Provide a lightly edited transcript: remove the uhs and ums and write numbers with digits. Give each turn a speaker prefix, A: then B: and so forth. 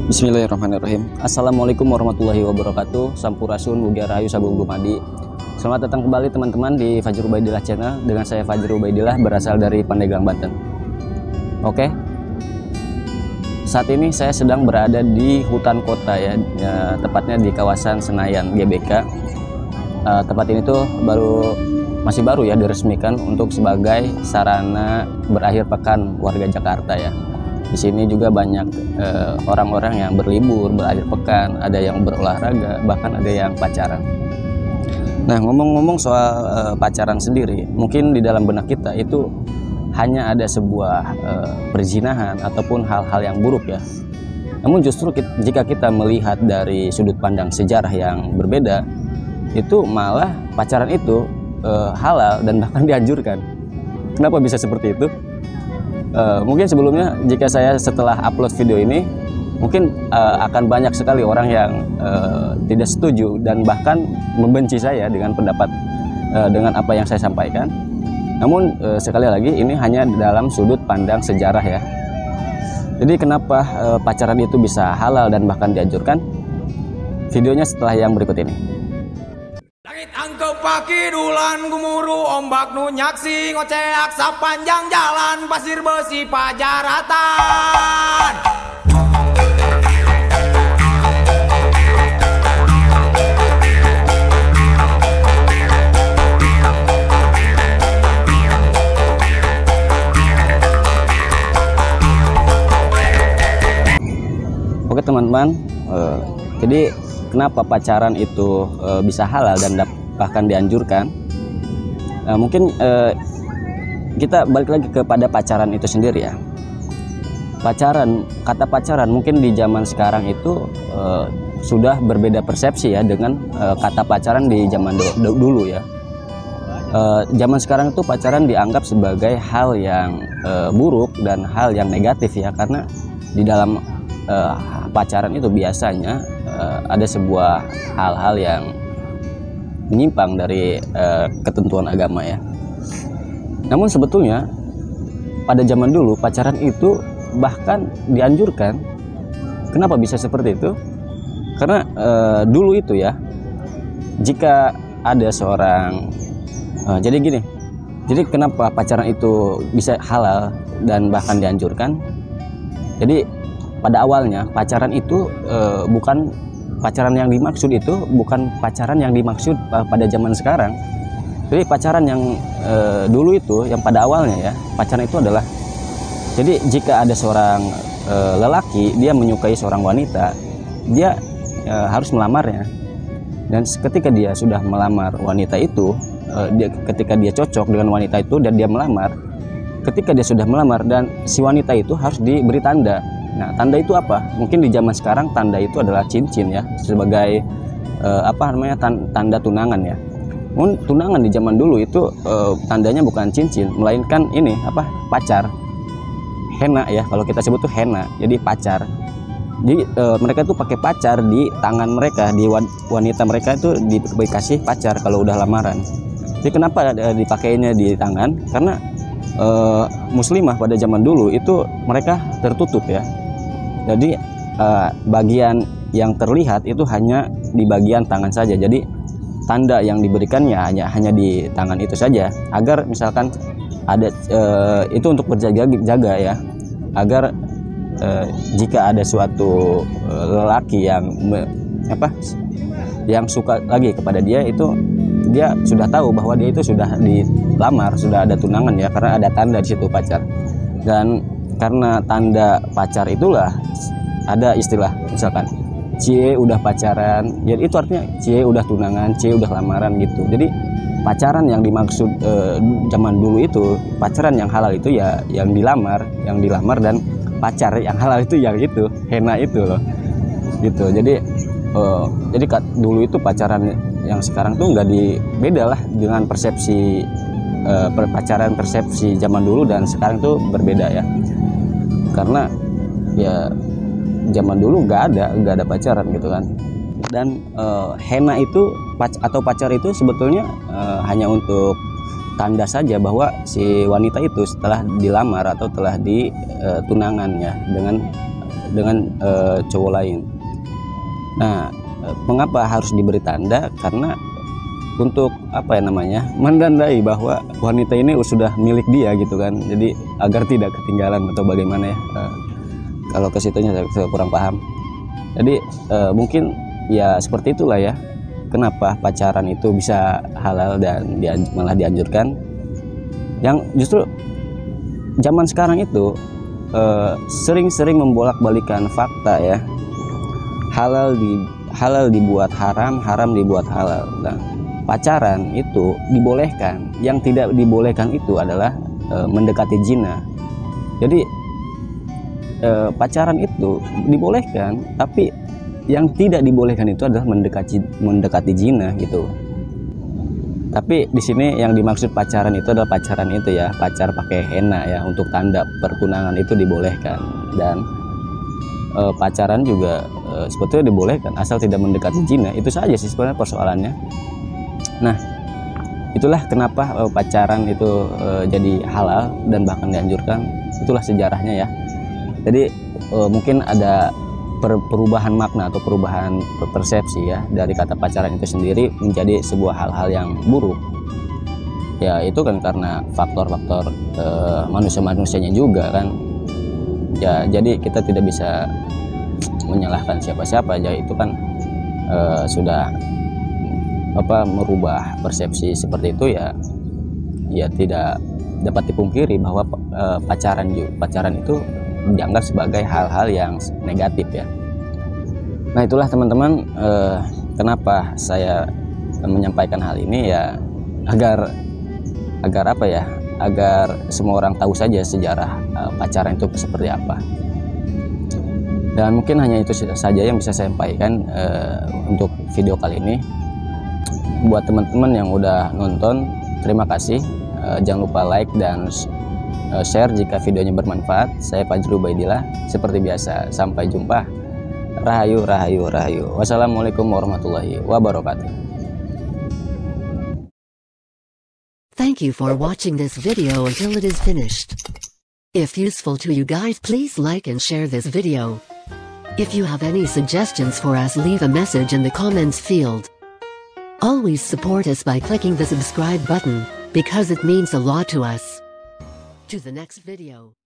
A: Bismillahirrahmanirrahim. Assalamualaikum warahmatullahi wabarakatuh. Sampurasun, Mugia Rahayu, Sagung Dumadi. Selamat datang kembali teman-teman di Fajrul Ubaidillah Channel. Dengan saya Fajrul Ubaidillah, berasal dari Pandeglang, Banten. Oke, saat ini saya sedang berada di hutan kota ya, tepatnya di kawasan Senayan GBK. Tempat ini tuh masih baru ya diresmikan untuk sebagai sarana berakhir pekan warga Jakarta ya. Di sini juga banyak orang-orang yang berlibur, berakhir pekan, ada yang berolahraga, bahkan ada yang pacaran. Nah, ngomong-ngomong soal pacaran sendiri, mungkin di dalam benak kita itu hanya ada sebuah perzinahan ataupun hal-hal yang buruk ya. Namun justru jika kita melihat dari sudut pandang sejarah yang berbeda, itu malah pacaran itu halal dan bahkan dianjurkan. Kenapa bisa seperti itu? Mungkin sebelumnya jika saya setelah upload video ini mungkin akan banyak sekali orang yang tidak setuju dan bahkan membenci saya dengan pendapat dengan apa yang saya sampaikan. Namun sekali lagi ini hanya dalam sudut pandang sejarah ya. Jadi kenapa pacaran itu bisa halal dan bahkan dianjurkan? Videonya setelah yang berikut ini.
B: Langit angkau pakidulan gumuru ombak nu nyaksi ngoceak sapanjang jalan pasir besi pajaratan.
A: Oke teman-teman, jadi kenapa pacaran itu bisa halal dan bahkan dianjurkan? Mungkin kita balik lagi kepada pacaran itu sendiri ya. Kata pacaran mungkin di zaman sekarang itu sudah berbeda persepsi ya dengan kata pacaran di zaman dulu ya. Zaman sekarang itu pacaran dianggap sebagai hal yang buruk dan hal yang negatif ya, karena di dalam pacaran itu biasanya ada sebuah hal-hal yang menyimpang dari ketentuan agama ya. Namun sebetulnya pada zaman dulu pacaran itu bahkan dianjurkan. Kenapa bisa seperti itu? Karena dulu itu ya, jika ada seorang jadi gini. Jadi kenapa pacaran itu bisa halal dan bahkan dianjurkan? Jadi pada awalnya pacaran itu bukan pacaran yang dimaksud itu bukan pacaran yang dimaksud pada zaman sekarang. Jadi pacaran yang dulu itu yang pada awalnya ya, pacaran itu adalah, jadi jika ada seorang lelaki dia menyukai seorang wanita, dia harus melamarnya. Dan ketika dia sudah melamar wanita itu, ketika dia cocok dengan wanita itu dan dia melamar, ketika dia sudah melamar dan si wanita itu harus diberi tanda. Nah, tanda itu apa? Mungkin di zaman sekarang tanda itu adalah cincin ya, sebagai tanda tunangan ya. Namun tunangan di zaman dulu itu tandanya bukan cincin, melainkan ini pacar. Henna ya, kalau kita sebut tuh henna. Jadi pacar. Jadi mereka itu pakai pacar di tangan mereka, di wanita mereka itu dikasih pacar kalau udah lamaran. Jadi kenapa dipakainya di tangan? Karena muslimah pada zaman dulu itu mereka tertutup ya. Jadi bagian yang terlihat itu hanya di bagian tangan saja. Jadi tanda yang diberikannya hanya di tangan itu saja, agar misalkan ada itu untuk berjaga-jaga ya, agar jika ada suatu lelaki yang suka lagi kepada dia, itu dia sudah tahu bahwa dia itu sudah dilamar, sudah ada tunangan ya, karena ada tanda di situ pacar. Dan karena tanda pacar itulah ada istilah misalkan cie udah pacaran, jadi itu artinya cie udah tunangan, cie udah lamaran gitu. Jadi pacaran yang dimaksud zaman dulu itu, pacaran yang halal itu ya yang dilamar dan pacar yang halal itu yang itu henna itu loh gitu. Jadi dulu itu pacaran yang sekarang tuh beda lah dengan persepsi pacaran persepsi zaman dulu dan sekarang tuh berbeda ya. Karena ya zaman dulu nggak ada pacaran gitu kan. Dan henna itu atau pacar itu sebetulnya hanya untuk tanda saja bahwa si wanita itu setelah dilamar atau telah ditunangannya dengan cowok lain. Nah, mengapa harus diberi tanda? Karena untuk menandai bahwa wanita ini sudah milik dia gitu kan. Jadi agar tidak ketinggalan atau bagaimana ya. Kalau ke situnya saya kurang paham. Jadi mungkin ya seperti itulah ya. Kenapa pacaran itu bisa halal dan malah dianjurkan? Yang justru zaman sekarang itu sering-sering membolak-balikan fakta ya. Halal dibuat haram, haram dibuat halal. Nah, pacaran itu dibolehkan. Yang tidak dibolehkan itu adalah mendekati zina. Jadi pacaran itu dibolehkan, tapi yang tidak dibolehkan itu adalah mendekati zina gitu. Tapi di sini yang dimaksud pacaran itu adalah pacaran itu ya, pacar pakai henna ya, untuk tanda pertunangan itu dibolehkan. Dan pacaran juga sebetulnya dibolehkan asal tidak mendekati zina. Itu saja sih sebenarnya persoalannya. Nah, itulah kenapa pacaran itu jadi halal dan bahkan dianjurkan. Itulah sejarahnya ya. Jadi mungkin ada perubahan makna atau perubahan persepsi ya dari kata pacaran itu sendiri menjadi sebuah hal-hal yang buruk. Ya itu kan karena faktor-faktor manusia-manusianya juga kan. Ya jadi kita tidak bisa menyalahkan siapa-siapa aja, itu kan sudah merubah persepsi seperti itu ya. Ya tidak dapat dipungkiri bahwa pacaran itu dianggap sebagai hal-hal yang negatif ya. Nah itulah teman-teman, kenapa saya menyampaikan hal ini ya, agar semua orang tahu saja sejarah pacaran itu seperti apa. Dan mungkin hanya itu saja yang bisa saya sampaikan untuk video kali ini. Buat teman-teman yang udah nonton, terima kasih. Jangan lupa like dan share jika videonya bermanfaat. Saya Fajrul Baidillah, seperti biasa, sampai jumpa. Rahayu, rahayu, rahayu. Wassalamualaikum warahmatullahi wabarakatuh.
C: Thank you for watching this video until it is finished. If useful to you guys, please like and share this video. If you have any suggestions for us, leave a message in the comments field. Always support us by clicking the subscribe button, because it means a lot to us. To the next video.